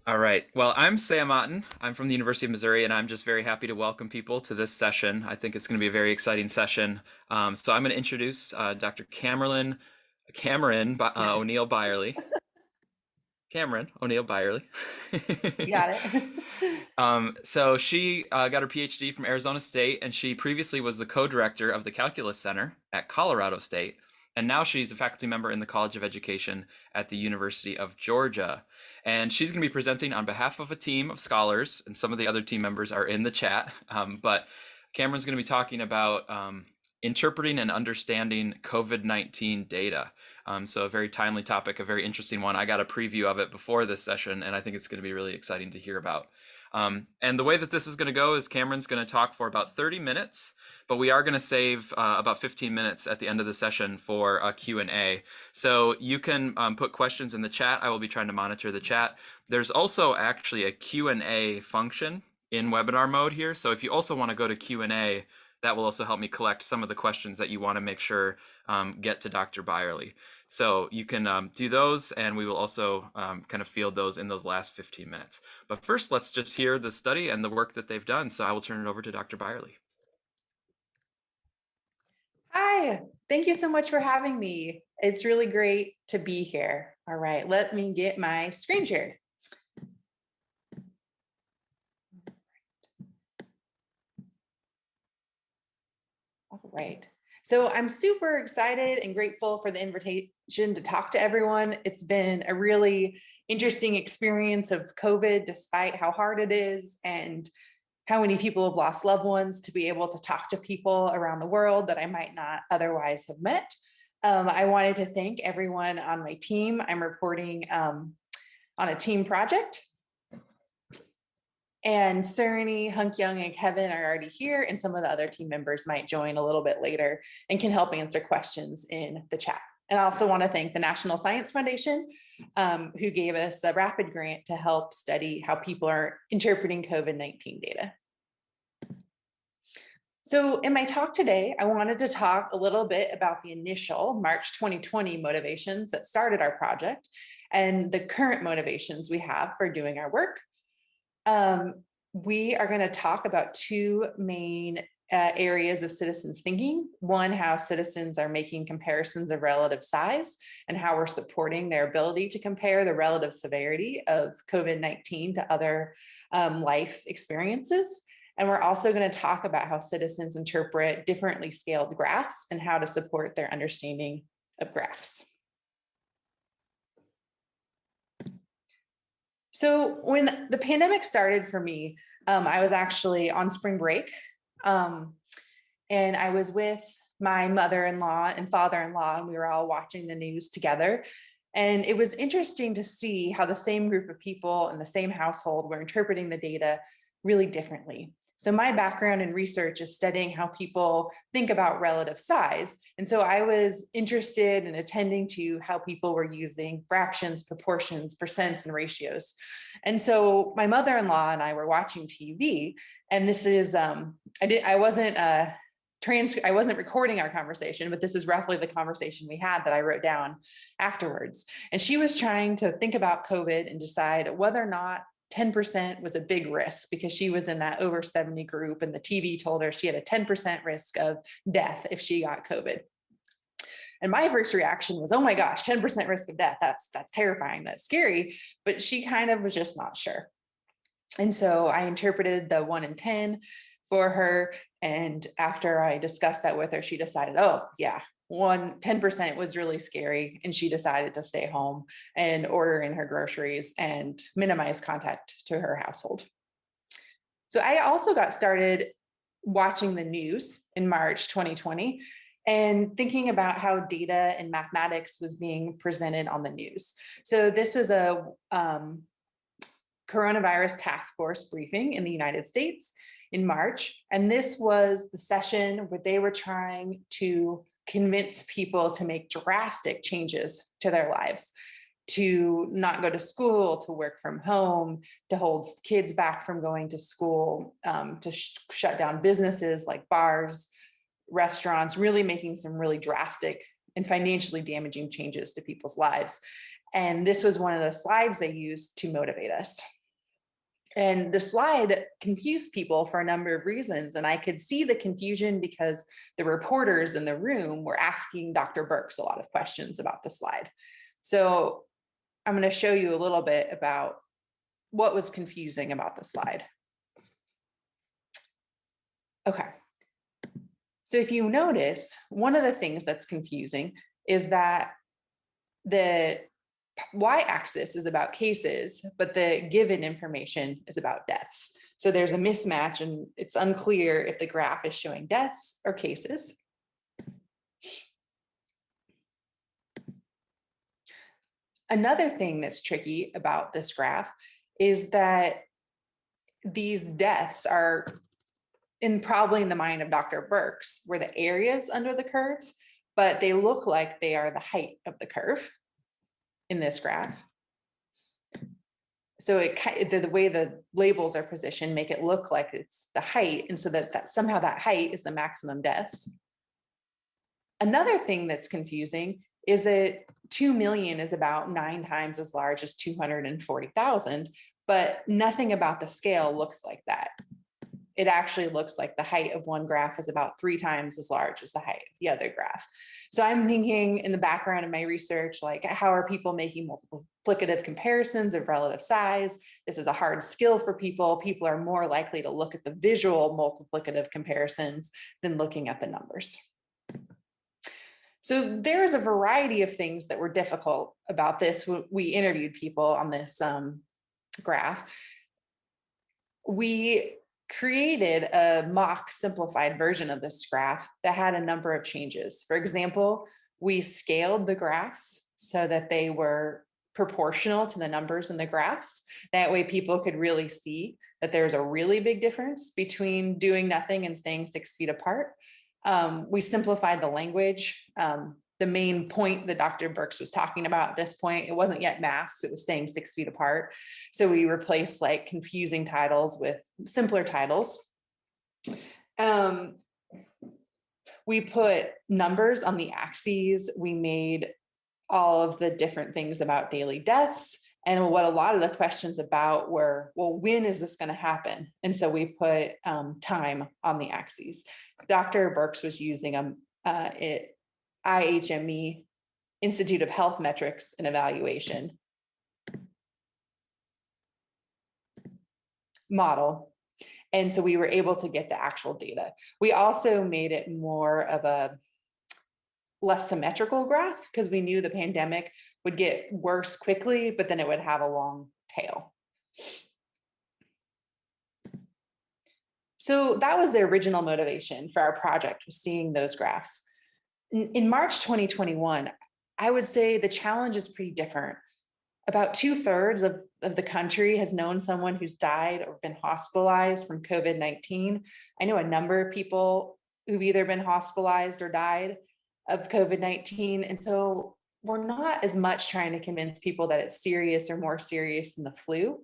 All right. Well, I'm Sam Otten. I'm from the University of Missouri, and I'm just very happy to welcome people to this session. I think it's going to be a very exciting session. So I'm going to introduce Dr. Cameron O'Neill Byerly. Cameron O'Neill Byerly. Got it. So she got her PhD from Arizona State, and she previously was the co-director of the Calculus Center at Colorado State, and now she's a faculty member in the College of Education at the University of Georgia. And she's going to be presenting on behalf of a team of scholars, and some of the other team members are in the chat. But Cameron's going to be talking about interpreting and understanding COVID-19 data. So a very timely topic, a very interesting one. I got a preview of it before this session, and I think it's going to be really exciting to hear about. And the way that this is going to go is Cameron's going to talk for about 30 minutes, but we are going to save about 15 minutes at the end of the session for a Q&A. So you can put questions in the chat. I will be trying to monitor the chat. There's also actually a Q&A function in webinar mode here. So if you also want to go to Q&A, that will also help me collect some of the questions that you want to make sure get to Dr. Byerly. So you can do those, and we will also kind of field those in those last 15 minutes. But first, let's just hear the study and the work that they've done. So I will turn it over to Dr. Byerly. Hi, thank you so much for having me. It's really great to be here. All right, let me get my screen shared. All right. So I'm super excited and grateful for the invitation to talk to everyone. It's been a really interesting experience of COVID, despite how hard it is and how many people have lost loved ones, to be able to talk to people around the world that I might not otherwise have met. I wanted to thank everyone on my team. I'm reporting on a team project. And Cerny, Hunk Young, and Kevin are already here, and some of the other team members might join a little bit later and can help answer questions in the chat. And I also want to thank the National Science Foundation, who gave us a rapid grant to help study how people are interpreting COVID-19 data. So in my talk today, I wanted to talk a little bit about the initial March 2020 motivations that started our project and the current motivations we have for doing our work. We are going to talk about two main areas of citizens thinking. One, how citizens are making comparisons of relative size and how we're supporting their ability to compare the relative severity of COVID-19 to other life experiences. And we're also going to talk about how citizens interpret differently scaled graphs and how to support their understanding of graphs. So when the pandemic started for me, I was actually on spring break, and I was with my mother-in-law and father-in-law, and we were all watching the news together. And it was interesting to see how the same group of people in the same household were interpreting the data really differently. So my background in research is studying how people think about relative size. And so I was interested in attending to how people were using fractions, proportions, percents, and ratios. And so my mother-in-law and I were watching TV, and this is, I wasn't recording our conversation, but this is roughly the conversation we had that I wrote down afterwards. And she was trying to think about COVID and decide whether or not 10% was a big risk, because she was in that over 70 group, and the TV told her she had a 10% risk of death if she got COVID. And my first reaction was, oh my gosh, 10% risk of death. That's terrifying. That's scary. But she kind of was just not sure. And so I interpreted the 1 in 10 for her. And after I discussed that with her, she decided, oh yeah, 10% was really scary, and she decided to stay home and order in her groceries and minimize contact to her household. So I also got started watching the news in March 2020 and thinking about how data and mathematics was being presented on the news. So this was a coronavirus task force briefing in the United States in March. And this was the session where they were trying to convince people to make drastic changes to their lives, to not go to school, to work from home, to hold kids back from going to school, to shut down businesses like bars, restaurants, really making some really drastic and financially damaging changes to people's lives. And this was one of the slides they used to motivate us. And the slide confused people for a number of reasons. And I could see the confusion because the reporters in the room were asking Dr. Birx a lot of questions about the slide. So I'm going to show you a little bit about what was confusing about the slide. Okay. So if you notice, one of the things that's confusing is that the y-axis is about cases, but the given information is about deaths. So there's a mismatch and it's unclear if the graph is showing deaths or cases. Another thing that's tricky about this graph is that these deaths are probably in the mind of Dr. Birx were the areas under the curves, but they look like they are the height of the curve in this graph. So the way the labels are positioned make it look like it's the height, and so that somehow that height is the maximum deaths. Another thing that's confusing is that 2 million is about 9 times as large as 240,000, but nothing about the scale looks like that. It actually looks like the height of one graph is about 3 times as large as the height of the other graph. So I'm thinking in the background of my research, like, how are people making multiplicative comparisons of relative size? This is a hard skill for people. People are more likely to look at the visual multiplicative comparisons than looking at the numbers. So there is a variety of things that were difficult about this. We interviewed people on this graph. We created a mock simplified version of this graph that had a number of changes. For example, we scaled the graphs so that they were proportional to the numbers in the graphs. That way people could really see that there's a really big difference between doing nothing and staying 6 feet apart. We simplified the language. The main point that Dr. Birx was talking about at this point, it wasn't yet masks, it was staying 6 feet apart. So we replaced like confusing titles with simpler titles. We put numbers on the axes. We made all of the different things about daily deaths. And what a lot of the questions about were, well, when is this going to happen? And so we put time on the axes. Dr. Birx was using ICRSME, Institute of Health Metrics and Evaluation model. And so we were able to get the actual data. We also made it more of a less symmetrical graph because we knew the pandemic would get worse quickly, but then it would have a long tail. So that was the original motivation for our project, was seeing those graphs. In March 2021, I would say the challenge is pretty different. About 2/3 of the country has known someone who's died or been hospitalized from COVID-19. I know a number of people who've either been hospitalized or died of COVID-19. And so we're not as much trying to convince people that it's serious or more serious than the flu.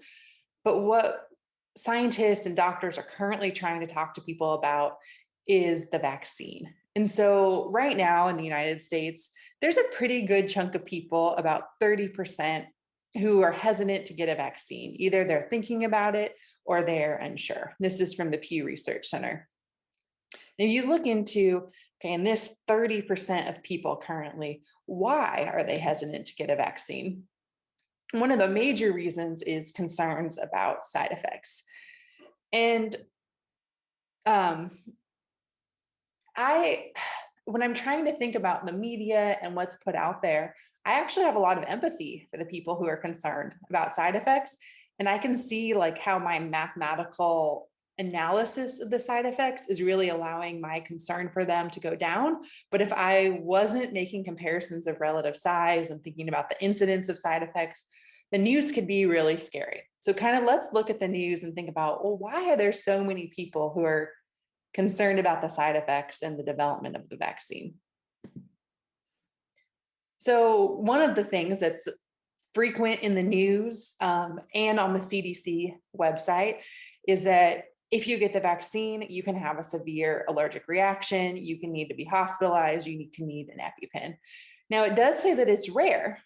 But what scientists and doctors are currently trying to talk to people about is the vaccine. And so right now in the United States, there's a pretty good chunk of people, about 30%, who are hesitant to get a vaccine. Either they're thinking about it or they're unsure. This is from the Pew Research Center. And if you look into, okay, in this 30% of people currently, why are they hesitant to get a vaccine? One of the major reasons is concerns about side effects. And when I'm trying to think about the media and what's put out there, I actually have a lot of empathy for the people who are concerned about side effects. And I can see like how my mathematical analysis of the side effects is really allowing my concern for them to go down. But if I wasn't making comparisons of relative size and thinking about the incidence of side effects, the news could be really scary. So kind of let's look at the news and think about, well, why are there so many people who are concerned about the side effects and the development of the vaccine? So one of the things that's frequent in the news and on the CDC website is that if you get the vaccine, you can have a severe allergic reaction, you can need to be hospitalized, you can need an EpiPen. Now, it does say that it's rare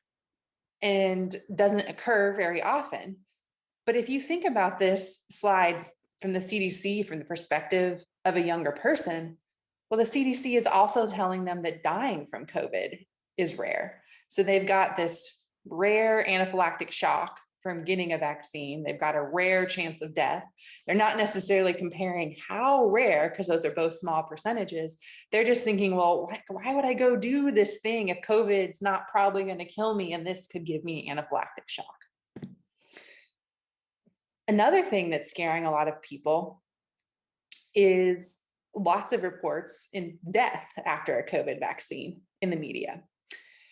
and doesn't occur very often, But if you think about this slide from the CDC, from the perspective of a younger person, well, the CDC is also telling them that dying from COVID is rare. So they've got this rare anaphylactic shock from getting a vaccine. They've got a rare chance of death. They're not necessarily comparing how rare, because those are both small percentages. They're just thinking, well, why would I go do this thing if COVID's not probably going to kill me and this could give me anaphylactic shock? Another thing that's scaring a lot of people is lots of reports in death after a COVID vaccine in the media.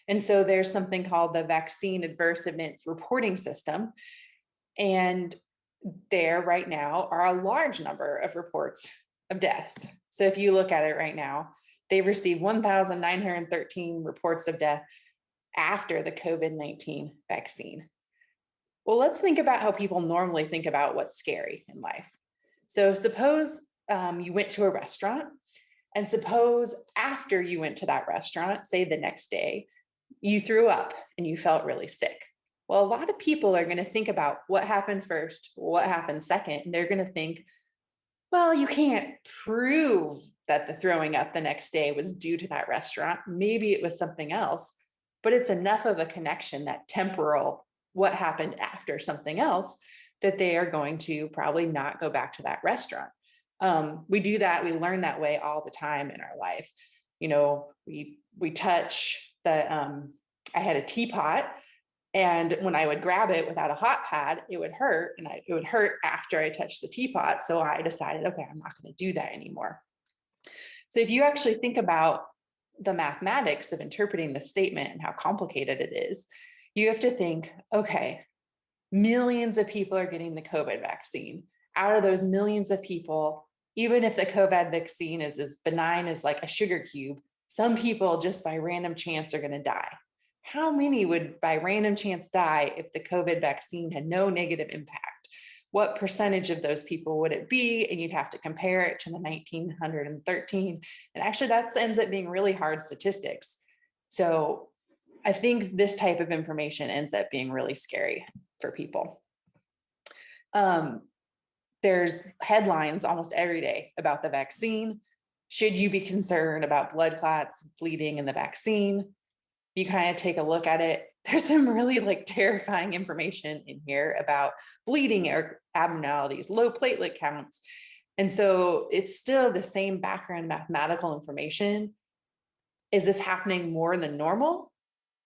And so there's something called the Vaccine Adverse Events Reporting System. And there right now are a large number of reports of deaths. So if you look at it right now, they've received 1,913 reports of death after the COVID-19 vaccine. Well, let's think about how people normally think about what's scary in life. So suppose you went to a restaurant, and suppose after you went to that restaurant, say the next day, you threw up and you felt really sick. Well, a lot of people are going to think about what happened first, what happened second, and they're going to think, well, you can't prove that the throwing up the next day was due to that restaurant. Maybe it was something else, but it's enough of a connection, that temporal, what happened after something else, that they are going to probably not go back to that restaurant. We do that, we learn that way all the time in our life. You know, we touch the, I had a teapot, and when I would grab it without a hot pad, it would hurt, and it would hurt after I touched the teapot. So I decided, okay, I'm not going to do that anymore. So if you actually think about the mathematics of interpreting the statement and how complicated it is, you have to think, okay, millions of people are getting the COVID vaccine. Out of those millions of people, even if the COVID vaccine is as benign as like a sugar cube, some people just by random chance are going to die. How many would by random chance die if the COVID vaccine had no negative impact? What percentage of those people would it be? And you'd have to compare it to the 1,913. And actually that ends up being really hard statistics. So I think this type of information ends up being really scary for people. There's headlines almost every day about the vaccine. Should you be concerned about blood clots, bleeding in the vaccine? You kind of take a look at it. There's some really terrifying information in here about bleeding or abnormalities, low platelet counts. And so it's still the same background mathematical information. Is this happening more than normal?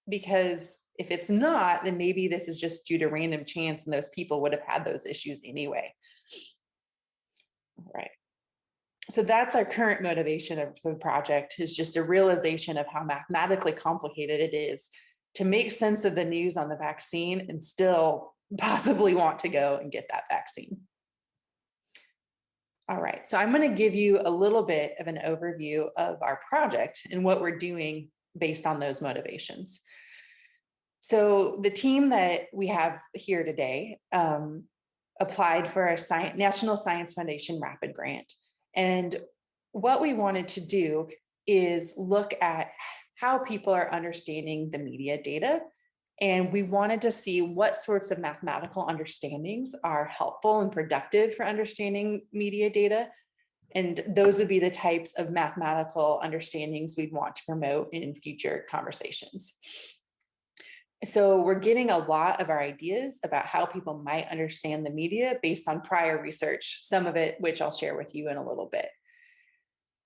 Because if it's not, then maybe this is just due to random chance and those people would have had those issues anyway. All right. So that's our current motivation of the project, is just a realization of how mathematically complicated it is to make sense of the news on the vaccine and still possibly want to go and get that vaccine. All right, so I'm going to give you a little bit of an overview of our project and what we're doing based on those motivations. So the team that we have here today applied for a National Science Foundation Rapid Grant. And what we wanted to do is look at how people are understanding the media data. And we wanted to see what sorts of mathematical understandings are helpful and productive for understanding media data. And those would be the types of mathematical understandings we'd want to promote in future conversations. So we're getting a lot of our ideas about how people might understand the media based on prior research, some of it which I'll share with you in a little bit.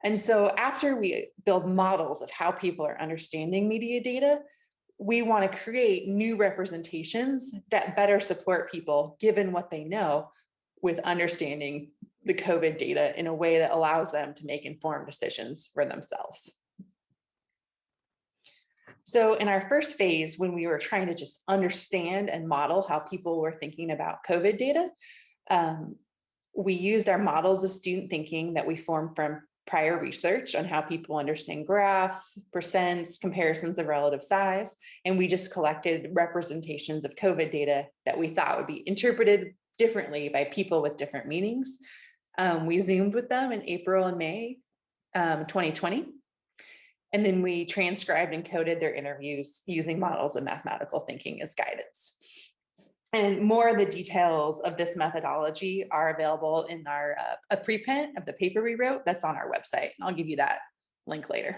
And so after we build models of how people are understanding media data, we want to create new representations that better support people, given what they know, with understanding the COVID data in a way that allows them to make informed decisions for themselves. So in our first phase, when we were trying to just understand and model how people were thinking about COVID data, we used our models of student thinking that we formed from prior research on how people understand graphs, percents, comparisons of relative size, and we just collected representations of COVID data that we thought would be interpreted differently by people with different meanings. We Zoomed with them in April and May 2020. And then we transcribed and coded their interviews using models of mathematical thinking as guidance. And more of the details of this methodology are available in our a preprint of the paper we wrote that's on our website. I'll give you that link later.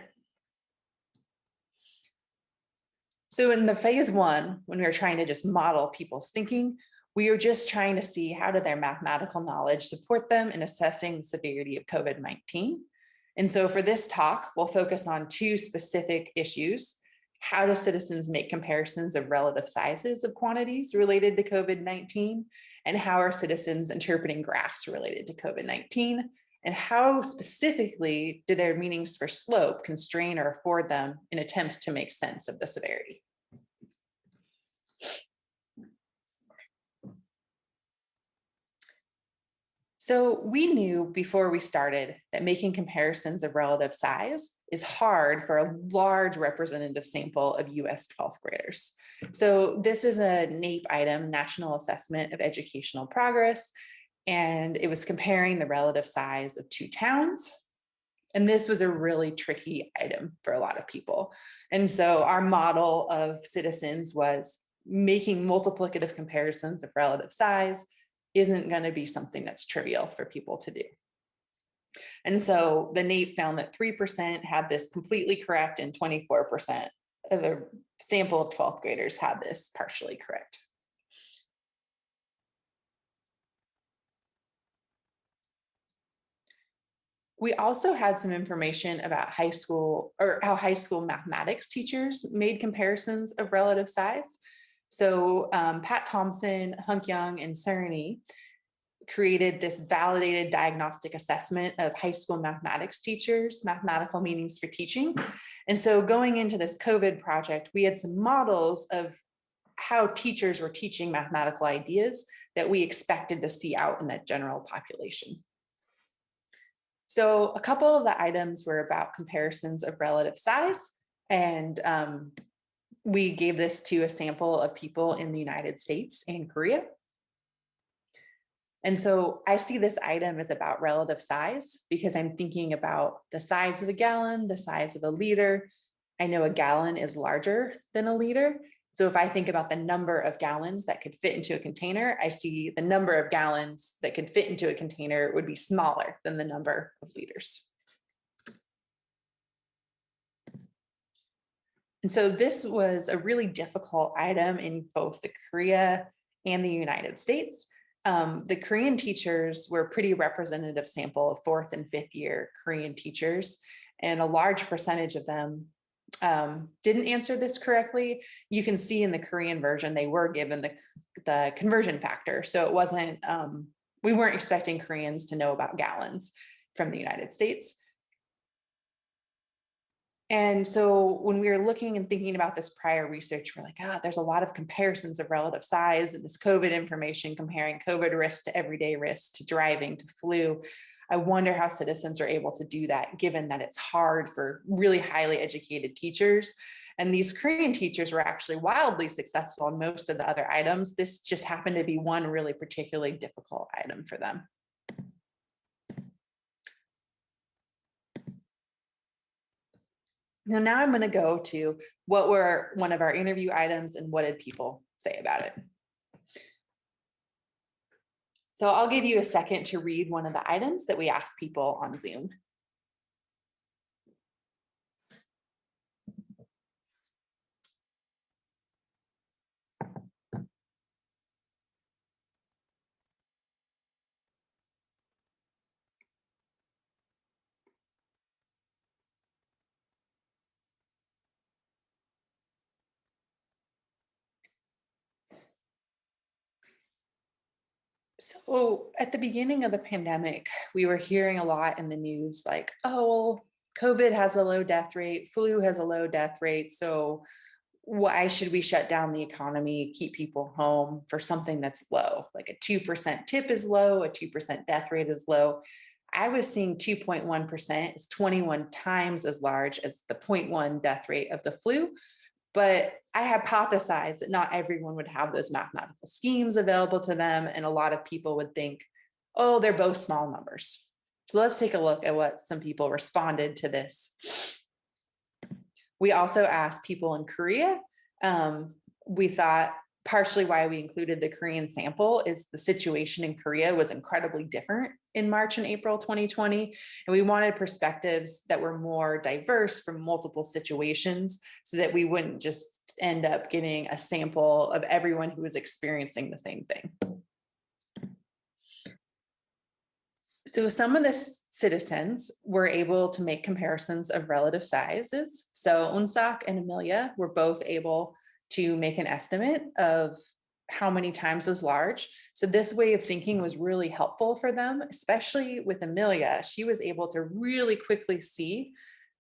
So in the phase one, when we were trying to just model people's thinking, we were just trying to see how did their mathematical knowledge support them in assessing the severity of COVID-19. And so for this talk, we'll focus on two specific issues. How do citizens make comparisons of relative sizes of quantities related to COVID-19? And how are citizens interpreting graphs related to COVID-19? And how specifically do their meanings for slope constrain or afford them in attempts to make sense of the severity? So we knew before we started that making comparisons of relative size is hard for a large representative sample of US 12th graders. So this is a NAEP item, National Assessment of Educational Progress, and it was comparing the relative size of two towns. And this was a really tricky item for a lot of people. And so our model of citizens was making multiplicative comparisons of relative size isn't going to be something that's trivial for people to do. And so the NAEP found that 3% had this completely correct and 24% of a sample of 12th graders had this partially correct. We also had some information about high school or how high school mathematics teachers made comparisons of relative size. So Pat Thompson, Hunk Young, and Cerny created this validated diagnostic assessment of high school mathematics teachers, mathematical meanings for teaching. And so going into this COVID project, we had some models of how teachers were teaching mathematical ideas that we expected to see out in that general population. So a couple of the items were about comparisons of relative size, and we gave this to a sample of people in the United States and Korea. And so I see this item as about relative size because I'm thinking about the size of a gallon, the size of a liter. I know a gallon is larger than a liter. So if I think about the number of gallons that could fit into a container, I see the number of gallons that could fit into a container would be smaller than the number of liters. And so this was a really difficult item in both the Korea and the United States. The Korean teachers were a pretty representative sample of 4th and 5th year Korean teachers, and a large percentage of them didn't answer this correctly. You can see in the Korean version, they were given the conversion factor. So it wasn't, we weren't expecting Koreans to know about gallons from the United States. And so when we were looking and thinking about this prior research, we're like, there's a lot of comparisons of relative size and this COVID information comparing COVID risk to everyday risk to driving to flu. I wonder how citizens are able to do that, given that it's hard for really highly educated teachers. And these Korean teachers were actually wildly successful in most of the other items. This just happened to be one really particularly difficult item for them. Now I'm going to go to what were one of our interview items and what did people say about it. So I'll give you a second to read one of the items that we asked people on Zoom. So at the beginning of the pandemic, we were hearing a lot in the news like, oh, well, COVID has a low death rate, flu has a low death rate. So why should we shut down the economy, keep people home for something that's low? Like a 2% tip is low, a 2% death rate is low. I was seeing 2.1% is 21 times as large as the 0.1 death rate of the flu. But I hypothesized that not everyone would have those mathematical schemes available to them. And a lot of people would think, oh, they're both small numbers. So let's take a look at what some people responded to this. We also asked people in Korea. We thought partially why we included the Korean sample is the situation in Korea was incredibly different in March and April 2020. And we wanted perspectives that were more diverse from multiple situations so that we wouldn't just end up getting a sample of everyone who was experiencing the same thing. So some of the citizens were able to make comparisons of relative sizes. So Unsak and Amelia were both able to make an estimate of how many times as large. So this way of thinking was really helpful for them, especially with Amelia. She was able to really quickly see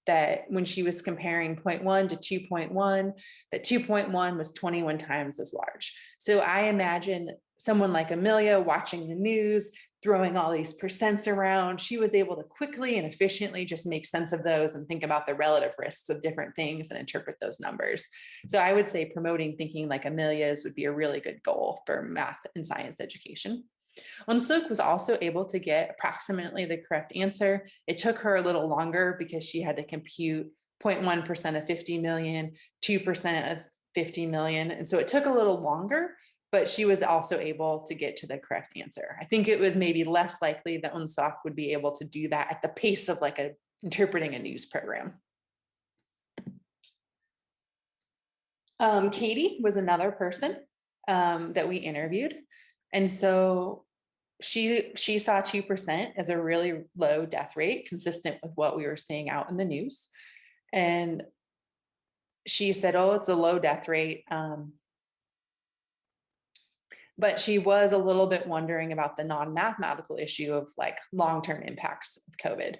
that when she was comparing 0.1 to 2.1, that 2.1 was 21 times as large. So I imagine someone like Amelia watching the news, throwing all these percents around, she was able to quickly and efficiently just make sense of those and think about the relative risks of different things and interpret those numbers. So I would say promoting thinking like Amelia's would be a really good goal for math and science education. Unsuk was also able to get approximately the correct answer. It took her a little longer because she had to compute 0.1% of 50 million, 2% of 50 million. And so it took a little longer, but she was also able to get to the correct answer. I think it was maybe less likely that Unsak would be able to do that at the pace of like interpreting a news program. Katie was another person that we interviewed. And so she saw 2% as a really low death rate, consistent with what we were seeing out in the news. And she said, oh, it's a low death rate. But she was a little bit wondering about the non-mathematical issue of like long-term impacts of COVID.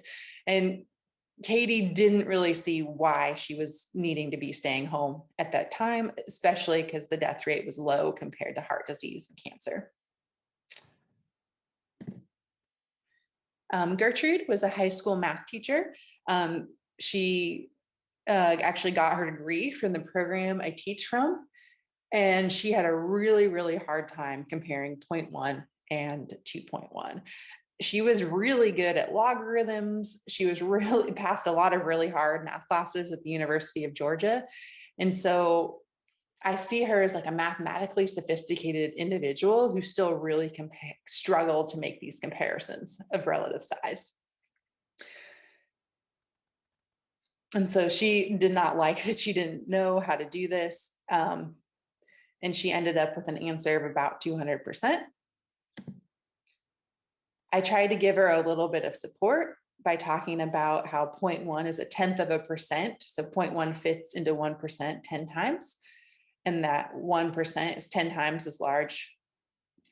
And Katie didn't really see why she was needing to be staying home at that time, especially because the death rate was low compared to heart disease and cancer. Gertrude was a high school math teacher. She actually got her degree from the program I teach from. And she had a really, really hard time comparing 0.1 and 2.1. She was really good at logarithms. She was really passed a lot of really hard math classes at the University of Georgia. And so I see her as like a mathematically sophisticated individual who still really struggled to make these comparisons of relative size. And so she did not like that she didn't know how to do this. And she ended up with an answer of about 200%. I tried to give her a little bit of support by talking about how 0.1 is 1/10%. So 0.1 fits into 1% 10 times. And that 1% is 10 times as large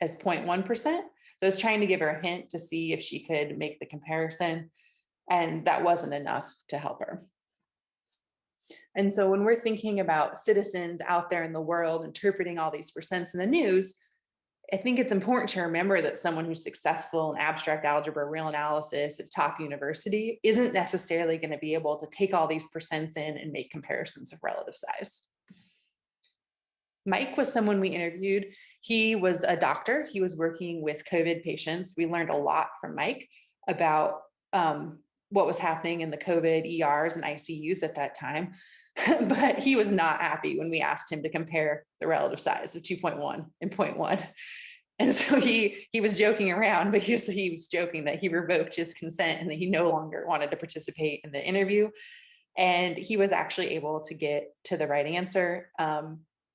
as 0.1%. So I was trying to give her a hint to see if she could make the comparison. And that wasn't enough to help her. And so when we're thinking about citizens out there in the world interpreting all these percents in the news, I think it's important to remember that someone who's successful in abstract algebra, real analysis at a top university isn't necessarily going to be able to take all these percents in and make comparisons of relative size. Mike was someone we interviewed. He was a doctor. He was working with COVID patients. We learned a lot from Mike about what was happening in the COVID ERs and ICUs at that time. But he was not happy when we asked him to compare the relative size of 2.1 and 0.1. And so he was joking around, but he was joking that he revoked his consent and that he no longer wanted to participate in the interview. And he was actually able to get to the right answer.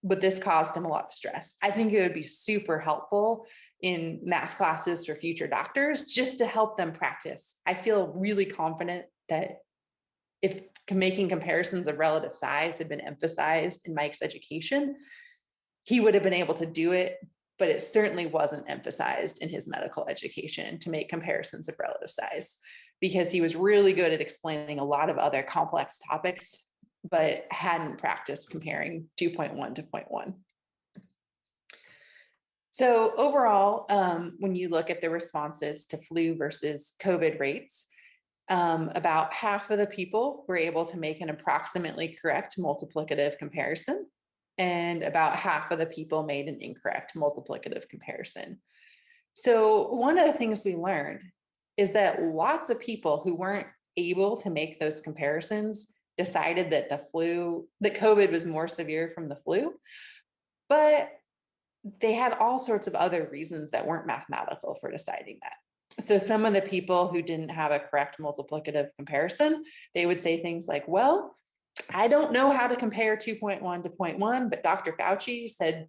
But this caused him a lot of stress. I think it would be super helpful in math classes for future doctors just to help them practice. I feel really confident that if making comparisons of relative size had been emphasized in Mike's education, he would have been able to do it, but it certainly wasn't emphasized in his medical education to make comparisons of relative size, because he was really good at explaining a lot of other complex topics, but hadn't practiced comparing 2.1 to 0.1. So overall, when you look at the responses to flu versus COVID rates, about half of the people were able to make an approximately correct multiplicative comparison, and about half of the people made an incorrect multiplicative comparison. So one of the things we learned is that lots of people who weren't able to make those comparisons decided that COVID was more severe from the flu. But they had all sorts of other reasons that weren't mathematical for deciding that. So some of the people who didn't have a correct multiplicative comparison, they would say things like, well, I don't know how to compare 2.1 to 0.1, but Dr. Fauci said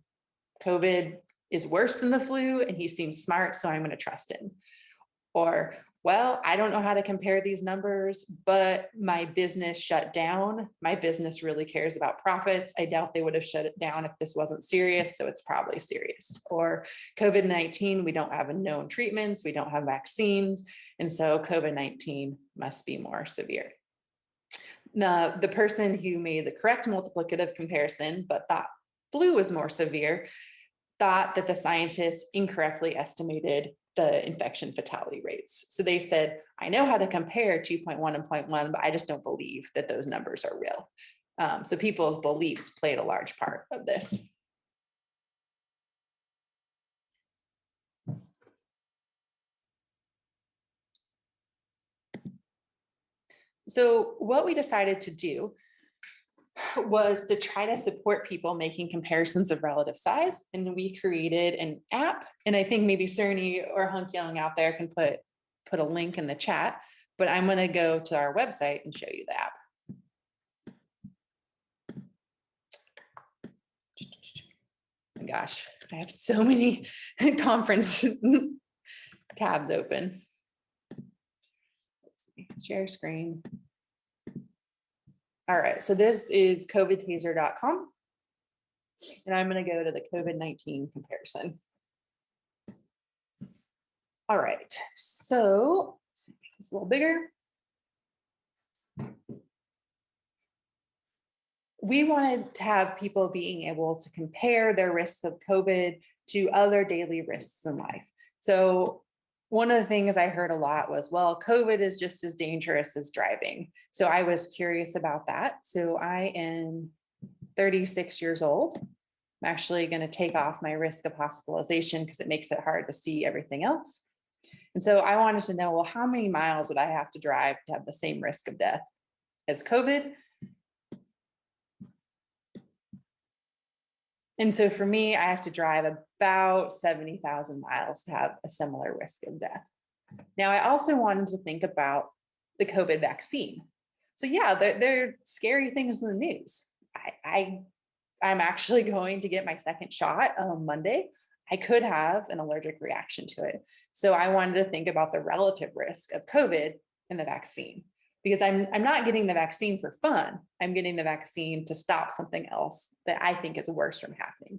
COVID is worse than the flu and he seems smart, so I'm going to trust him. Or, well, I don't know how to compare these numbers, but my business shut down. My business really cares about profits. I doubt they would have shut it down if this wasn't serious, so it's probably serious. Or COVID-19, we don't have known treatments, we don't have vaccines, and so COVID-19 must be more severe. Now, the person who made the correct multiplicative comparison, but thought flu was more severe, thought that the scientists incorrectly estimated the infection fatality rates. So they said, I know how to compare 2.1 and 0.1, but I just don't believe that those numbers are real. So people's beliefs played a large part of this. So what we decided to do was to try to support people making comparisons of relative size. And we created an app. And I think maybe Cerny or Hunk Young out there can put a link in the chat, but I'm going to go to our website and show you the app. Oh my gosh, I have so many conference tabs open. Let's see, share screen. All right, so this is covidtaser.com. And I'm going to go to the COVID-19 comparison. All right, so let's make this a little bigger. We wanted to have people being able to compare their risks of COVID to other daily risks in life. So one of the things I heard a lot was, well, COVID is just as dangerous as driving. So I was curious about that. So I am 36 years old. I'm actually going to take off my risk of hospitalization because it makes it hard to see everything else. And so I wanted to know, well, how many miles would I have to drive to have the same risk of death as COVID? And so for me, I have to drive about 70,000 miles to have a similar risk of death. Now, I also wanted to think about the COVID vaccine. So yeah, there are scary things in the news. I'm actually going to get my second shot on Monday. I could have an allergic reaction to it. So I wanted to think about the relative risk of COVID and the vaccine, because I'm not getting the vaccine for fun. I'm getting the vaccine to stop something else that I think is worse from happening.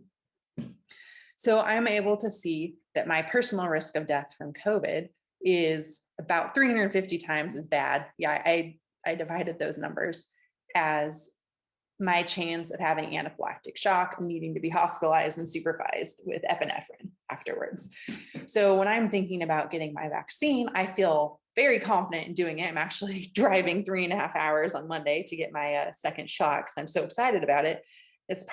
So I'm able to see that my personal risk of death from COVID is about 350 times as bad. Yeah, I divided those numbers as my chance of having anaphylactic shock and needing to be hospitalized and supervised with epinephrine afterwards. So when I'm thinking about getting my vaccine, I feel very confident in doing it. I'm actually driving 3.5 hours on Monday to get my second shot because I'm so excited about it. It's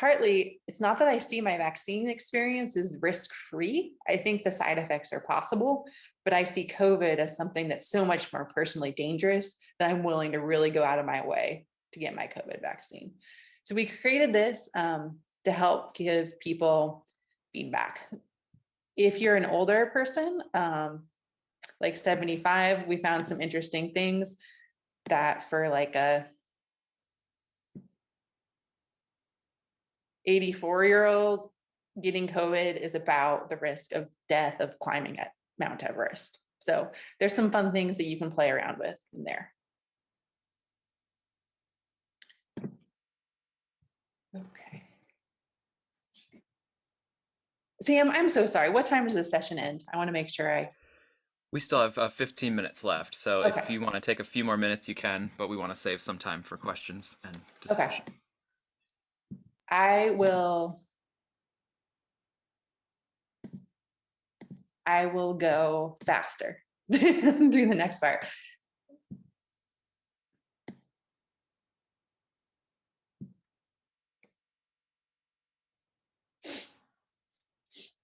not that I see my vaccine experience as risk-free. I think the side effects are possible, but I see COVID as something that's so much more personally dangerous that I'm willing to really go out of my way to get my COVID vaccine. So we created this to help give people feedback. If you're an older person, like 75, we found some interesting things that for like a 84-year-old, getting COVID is about the risk of death of climbing at Mount Everest. So there's some fun things that you can play around with in there. Okay. Sam, I'm so sorry. What time does this session end? I want to make sure We still have 15 minutes left, so Okay. if you want to take a few more minutes, you can, but we want to save some time for questions and discussion. Okay. I will go faster through the next part.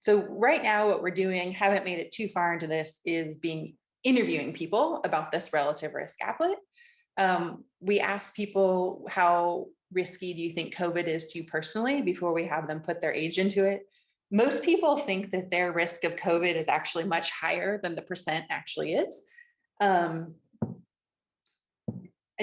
So right now what we're doing, haven't made it too far into this, is interviewing people about this relative risk applet. We ask people, how risky do you think COVID is to you personally, before we have them put their age into it. Most people think that their risk of COVID is actually much higher than the percent actually is. And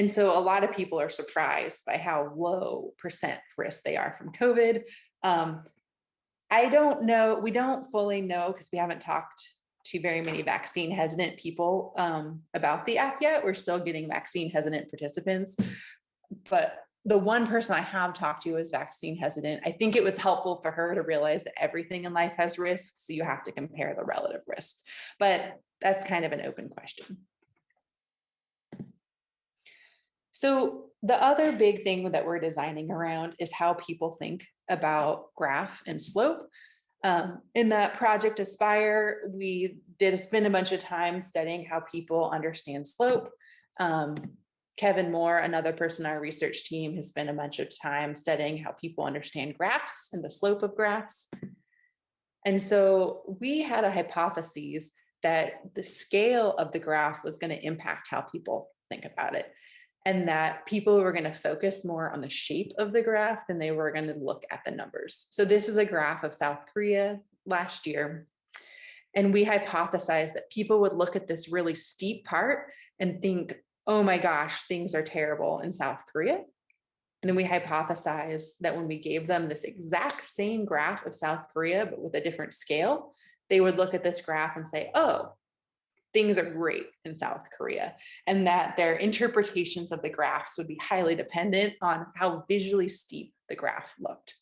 so a lot of people are surprised by how low percent risk they are from COVID. I don't know, we don't fully know because we haven't talked to very many vaccine hesitant people about the app yet. We're still getting vaccine hesitant participants, but the one person I have talked to is vaccine hesitant. I think it was helpful for her to realize that everything in life has risks, so you have to compare the relative risks, but that's kind of an open question. So the other big thing that we're designing around is how people think about graph and slope. In that project Aspire, we did spend a bunch of time studying how people understand slope. Kevin Moore, another person on our research team, has spent a bunch of time studying how people understand graphs and the slope of graphs. And so we had a hypothesis that the scale of the graph was going to impact how people think about it, and that people were going to focus more on the shape of the graph than they were going to look at the numbers. So this is a graph of South Korea last year. And we hypothesized that people would look at this really steep part and think, oh my gosh, things are terrible in South Korea. And then we hypothesized that when we gave them this exact same graph of South Korea, but with a different scale, they would look at this graph and say, oh, things are great in South Korea, and that their interpretations of the graphs would be highly dependent on how visually steep the graph looked.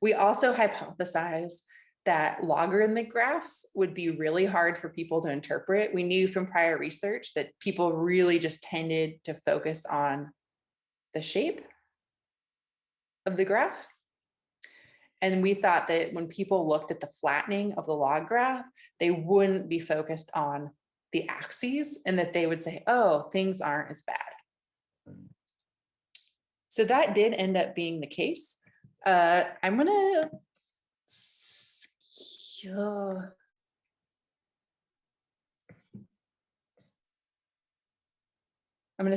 We also hypothesized that logarithmic graphs would be really hard for people to interpret. We knew from prior research that people really just tended to focus on the shape of the graph. And we thought that when people looked at the flattening of the log graph, they wouldn't be focused on the axes, and that they would say, oh, things aren't as bad. So that did end up being the case. I'm gonna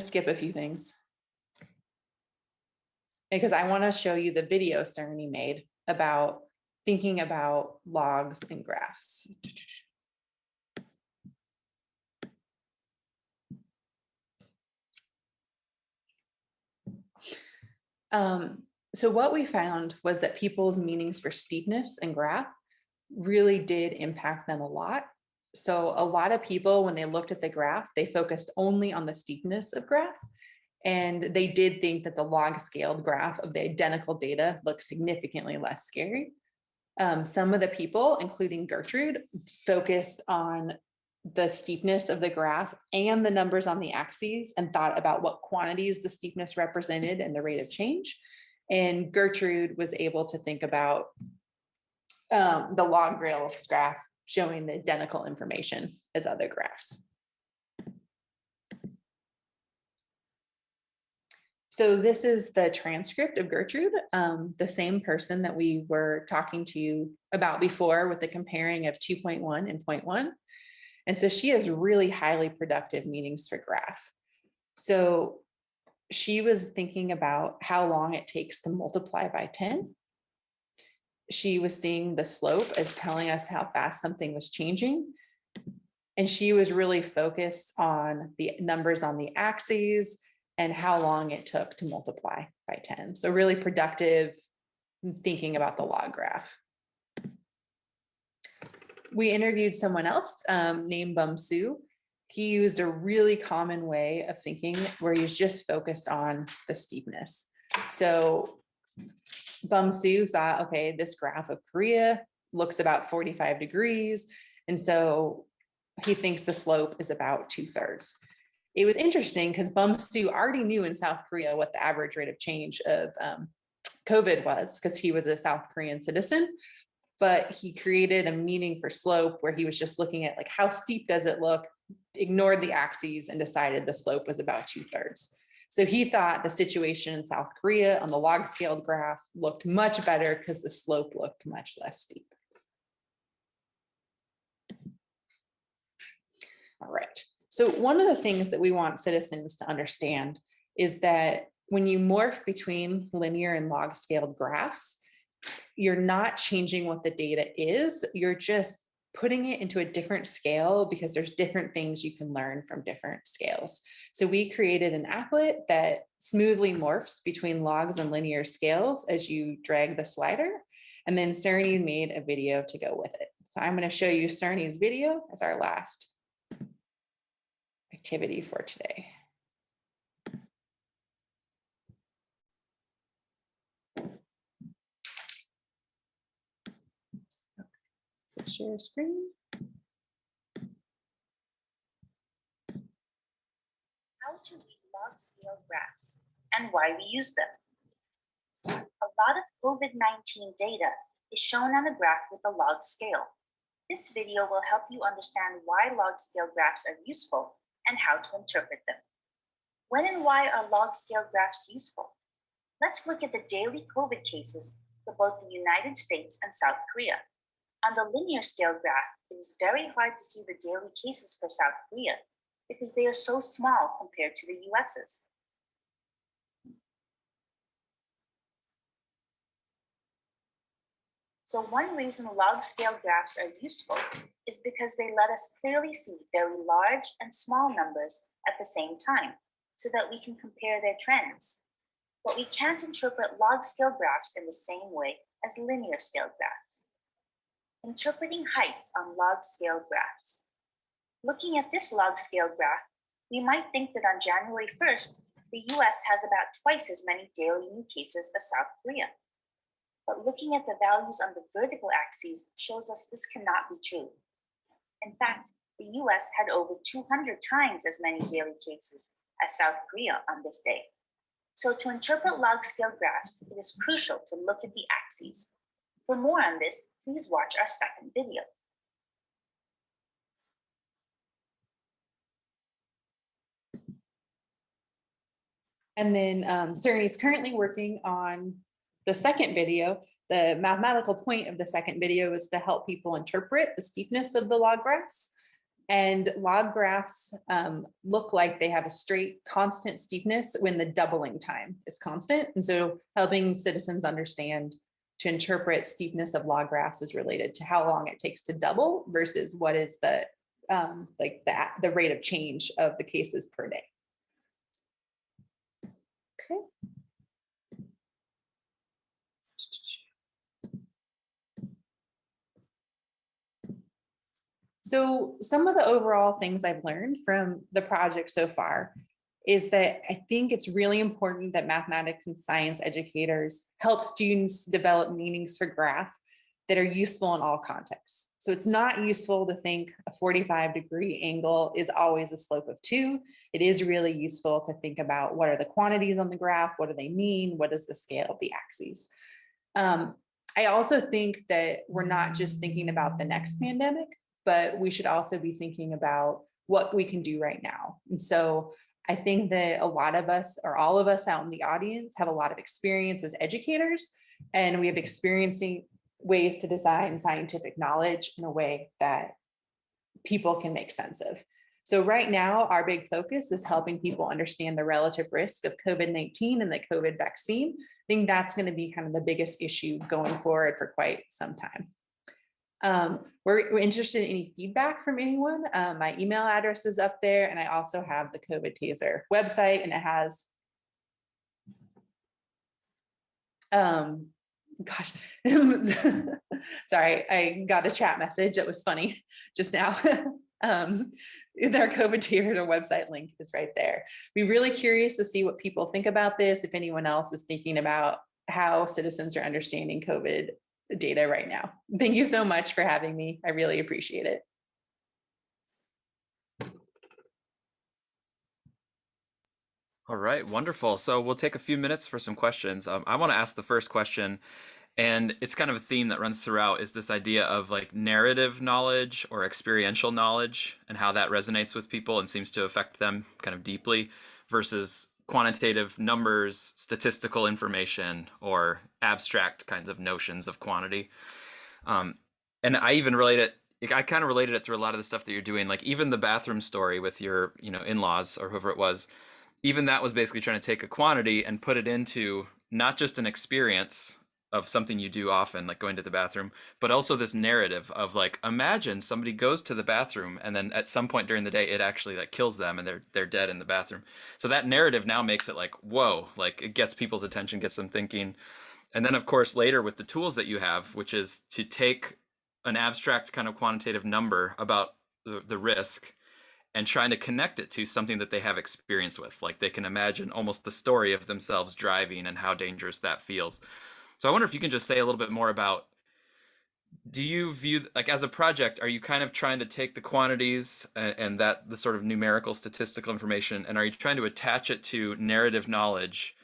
skip a few things because I want to show you the video Cerny made about thinking about logs and graphs. So what we found was that people's meanings for steepness and graph really did impact them a lot. So a lot of people, when they looked at the graph, they focused only on the steepness of graph. And they did think that the log scaled graph of the identical data looked significantly less scary. Some of the people, including Gertrude, focused on the steepness of the graph and the numbers on the axes and thought about what quantities the steepness represented and the rate of change. And Gertrude was able to think about the log rails graph showing the identical information as other graphs. So this is the transcript of Gertrude, the same person that we were talking to you about before with the comparing of 2.1 and 0.1. And so she has really highly productive meanings for graph. So she was thinking about how long it takes to multiply by 10. She was seeing the slope as telling us how fast something was changing. And she was really focused on the numbers on the axes and how long it took to multiply by 10. So really productive thinking about the log graph. We interviewed someone else named Bum Su. He used a really common way of thinking where he's just focused on the steepness. So Bum Su thought, okay, this graph of Korea looks about 45 degrees. And so he thinks the slope is about 2/3. It was interesting because Bum Su already knew in South Korea what the average rate of change of COVID was because he was a South Korean citizen, but he created a meaning for slope where he was just looking at like how steep does it look, ignored the axes and decided the slope was about 2/3. So he thought the situation in South Korea on the log scaled graph looked much better because the slope looked much less steep. All right. So one of the things that we want citizens to understand is that when you morph between linear and log scaled graphs, you're not changing what the data is, you're just putting it into a different scale because there's different things you can learn from different scales. So we created an applet that smoothly morphs between logs and linear scales as you drag the slider. And then Cerny made a video to go with it. So I'm going to show you Cerny's video as our last activity for today. So share screen. How to read log scale graphs and why we use them. A lot of COVID-19 data is shown on a graph with a log scale. This video will help you understand why log scale graphs are useful and how to interpret them. When and why are log scale graphs useful? Let's look at the daily COVID cases for both the United States and South Korea. On the linear scale graph, it is very hard to see the daily cases for South Korea because they are so small compared to the US's. So one reason log scale graphs are useful is because they let us clearly see very large and small numbers at the same time so that we can compare their trends. But we can't interpret log scale graphs in the same way as linear scale graphs. Interpreting heights on log scale graphs. Looking at this log scale graph, we might think that on January 1st, the US has about twice as many daily new cases as South Korea. But looking at the values on the vertical axes shows us this cannot be true. In fact, the US had over 200 times as many daily cases as South Korea on this day. So to interpret log scale graphs, it is crucial to look at the axes. For more on this, please watch our second video. And then Cerny is currently working on the second video. The mathematical point of the second video is to help people interpret the steepness of the log graphs. And log graphs look like they have a straight constant steepness when the doubling time is constant. And so helping citizens understand to interpret steepness of log graphs is related to how long it takes to double versus what is the rate of change of the cases per day. Okay. So some of the overall things I've learned from the project so far is that I think it's really important that mathematics and science educators help students develop meanings for graph that are useful in all contexts. So it's not useful to think a 45-degree angle is always a slope of 2. It is really useful to think about what are the quantities on the graph, what do they mean, what is the scale of the axes. I also think that we're not just thinking about the next pandemic, but we should also be thinking about what we can do right now. And so I think that a lot of us, or all of us out in the audience, have a lot of experience as educators, and we have experiencing ways to design scientific knowledge in a way that people can make sense of. So right now, our big focus is helping people understand the relative risk of COVID-19 and the COVID vaccine. I think that's going to be kind of the biggest issue going forward for quite some time. We're interested in any feedback from anyone. My email address is up there, and I also have the COVID Taser website, and it has, gosh, sorry, I got a chat message that was funny just now. Their COVID Taser website link is right there. Be really curious to see what people think about this, if anyone else is thinking about how citizens are understanding COVID data right now. Thank you so much for having me. I really appreciate it. All right, wonderful. So we'll take a few minutes for some questions. I want to ask the first question, and it's kind of a theme that runs throughout, is this idea of like narrative knowledge or experiential knowledge and how that resonates with people and seems to affect them kind of deeply versus quantitative numbers, statistical information, or abstract kinds of notions of quantity. And I even relate it, I kind of related it to a lot of the stuff that you're doing, like even the bathroom story with your, in-laws or whoever it was. even that was basically trying to take a quantity and put it into not just an experience of something you do often, like going to the bathroom, but also this narrative of like, imagine somebody goes to the bathroom and then at some point during the day it actually like kills them and they're dead in the bathroom. So that narrative now makes it like, whoa, like it gets people's attention, gets them thinking. And then of course later with the tools that you have, which is to take an abstract kind of quantitative number about the risk and trying to connect it to something that they have experience with. Like they can imagine almost the story of themselves driving and how dangerous that feels. So I wonder if you can just say a little bit more about, do you view, like as a project, are you kind of trying to take the quantities and that the sort of numerical statistical information, and are you trying to attach it to narrative knowledge,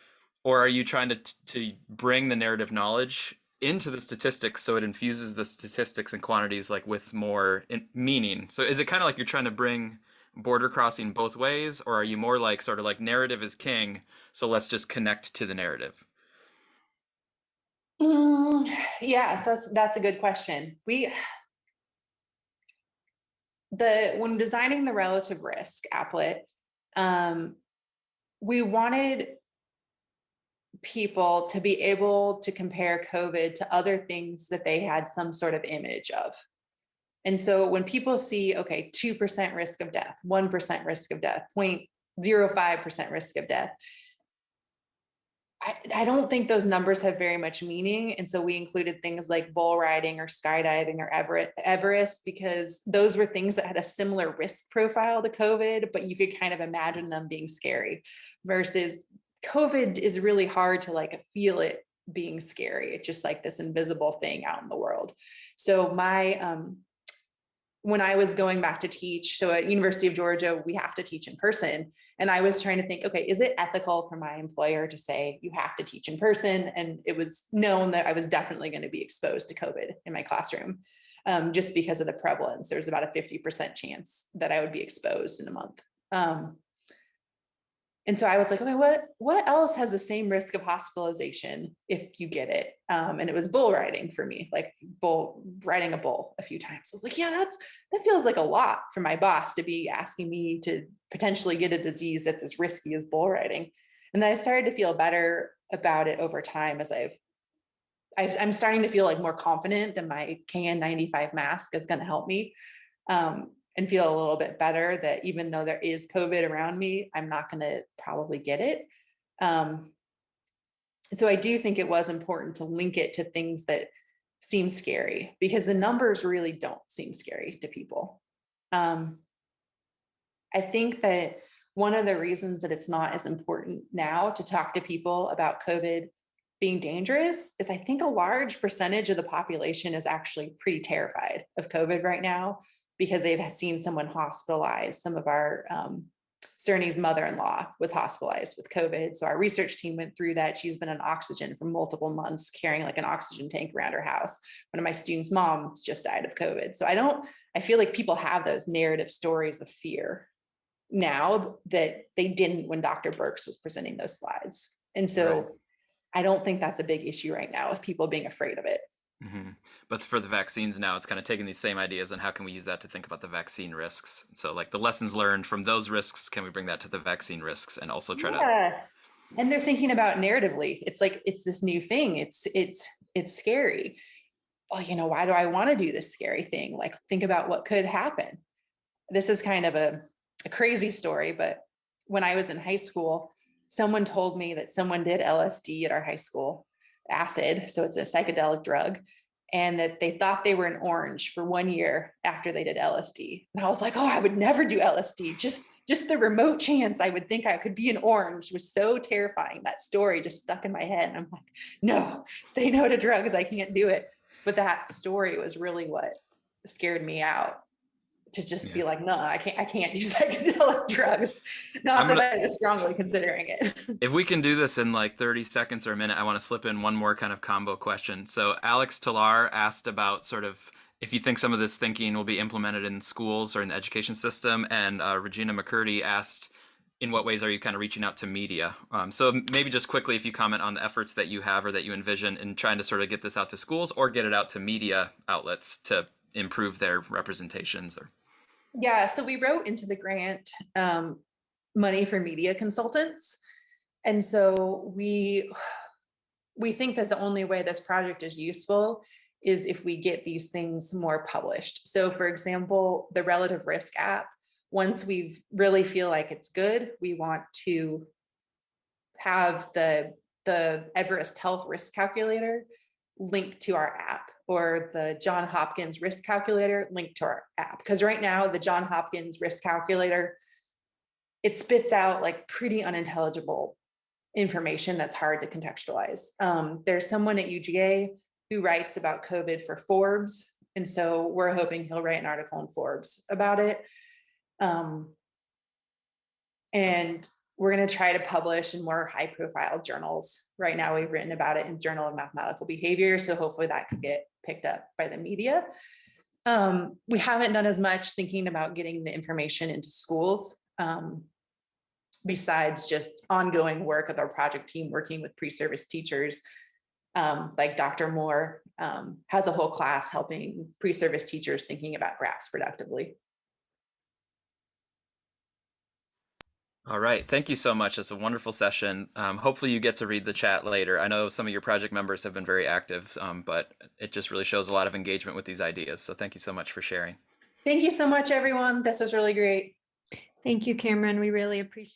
or are you trying to bring the narrative knowledge into the statistics so it infuses the statistics and quantities like with more meaning? So is it kind of like you're trying to bring border crossing both ways, or are you more like sort of like narrative is king, so let's just connect to the narrative? Yeah, so that's a good question. When designing the relative risk applet, we wanted people to be able to compare COVID to other things that they had some sort of image of. And so when people see, okay, 2% risk of death, 1% risk of death, 0.05% risk of death, I don't think those numbers have very much meaning. And so we included things like bull riding or skydiving or Everest, because those were things that had a similar risk profile to COVID, but you could kind of imagine them being scary, versus COVID is really hard to like feel it being scary. It's just like this invisible thing out in the world. So when I was going back to teach, so at University of Georgia, we have to teach in person. And I was trying to think, okay, is it ethical for my employer to say you have to teach in person? And it was known that I was definitely going to be exposed to COVID in my classroom, just because of the prevalence. There's about a 50% chance that I would be exposed in a month. And so I was like, okay, what else has the same risk of hospitalization if you get it? And it was bull riding for me, like riding a bull a few times. I was like, yeah, that feels like a lot for my boss to be asking me to potentially get a disease that's as risky as bull riding. And then I started to feel better about it over time as I'm starting to feel like more confident that my KN95 mask is going to help me. And feel a little bit better that even though there is COVID around me, I'm not going to probably get it. So I do think it was important to link it to things that seem scary, because the numbers really don't seem scary to people. I think that one of the reasons that it's not as important now to talk to people about COVID being dangerous is I think a large percentage of the population is actually pretty terrified of COVID right now, because they've seen someone hospitalized. Some of our Cerny's mother-in-law was hospitalized with COVID. So our research team went through that. She's been on oxygen for multiple months, carrying like an oxygen tank around her house. One of my students' moms just died of COVID. So I feel like people have those narrative stories of fear now that they didn't when Dr. Birx was presenting those slides. And so Right. I don't think that's a big issue right now with people being afraid of it. Mm-hmm. But for the vaccines now, it's kind of taking these same ideas and how can we use that to think about the vaccine risks? So like the lessons learned from those risks, can we bring that to the vaccine risks and also try to... Yeah. And they're thinking about narratively. It's like, it's this new thing. It's scary. Well, why do I want to do this scary thing? Like, think about what could happen. This is kind of a crazy story, but when I was in high school, someone told me that someone did LSD at our high school, acid. So it's a psychedelic drug. And that they thought they were an orange for 1 year after they did LSD. And I was like, oh, I would never do LSD. Just the remote chance I would think I could be an orange was so terrifying. That story just stuck in my head. And I'm like, no, say no to drugs. I can't do it. But that story was really what scared me out, to just be like, no, I can't do psychedelic drugs. Not that I was strongly considering it. If we can do this in like 30 seconds or a minute, I want to slip in one more kind of combo question. So Alex Talar asked about sort of if you think some of this thinking will be implemented in schools or in the education system. And Regina McCurdy asked, in what ways are you kind of reaching out to media? So maybe just quickly, if you comment on the efforts that you have or that you envision in trying to sort of get this out to schools or get it out to media outlets to improve their representations. Or Yeah, so we wrote into the grant money for media consultants. And so we think that the only way this project is useful is if we get these things more published. So for example, the relative risk app, once we really feel like it's good, we want to have the Everest Health Risk Calculator linked to our app, or the Johns Hopkins Risk Calculator linked to our app. Because right now, the Johns Hopkins Risk Calculator, it spits out like pretty unintelligible information that's hard to contextualize. There's someone at UGA who writes about COVID for Forbes. And so we're hoping he'll write an article in Forbes about it. And we're going to try to publish in more high profile journals. Right now, we've written about it in Journal of Mathematical Behavior. So hopefully that could get picked up by the media. We haven't done as much thinking about getting the information into schools, besides just ongoing work with our project team, working with pre-service teachers. Like Dr. Moore has a whole class helping pre-service teachers thinking about graphs productively. All right. Thank you so much. It's a wonderful session. Hopefully you get to read the chat later. I know some of your project members have been very active, but it just really shows a lot of engagement with these ideas. So thank you so much for sharing. Thank you so much, everyone. This was really great. Thank you, Cameron. We really appreciate it.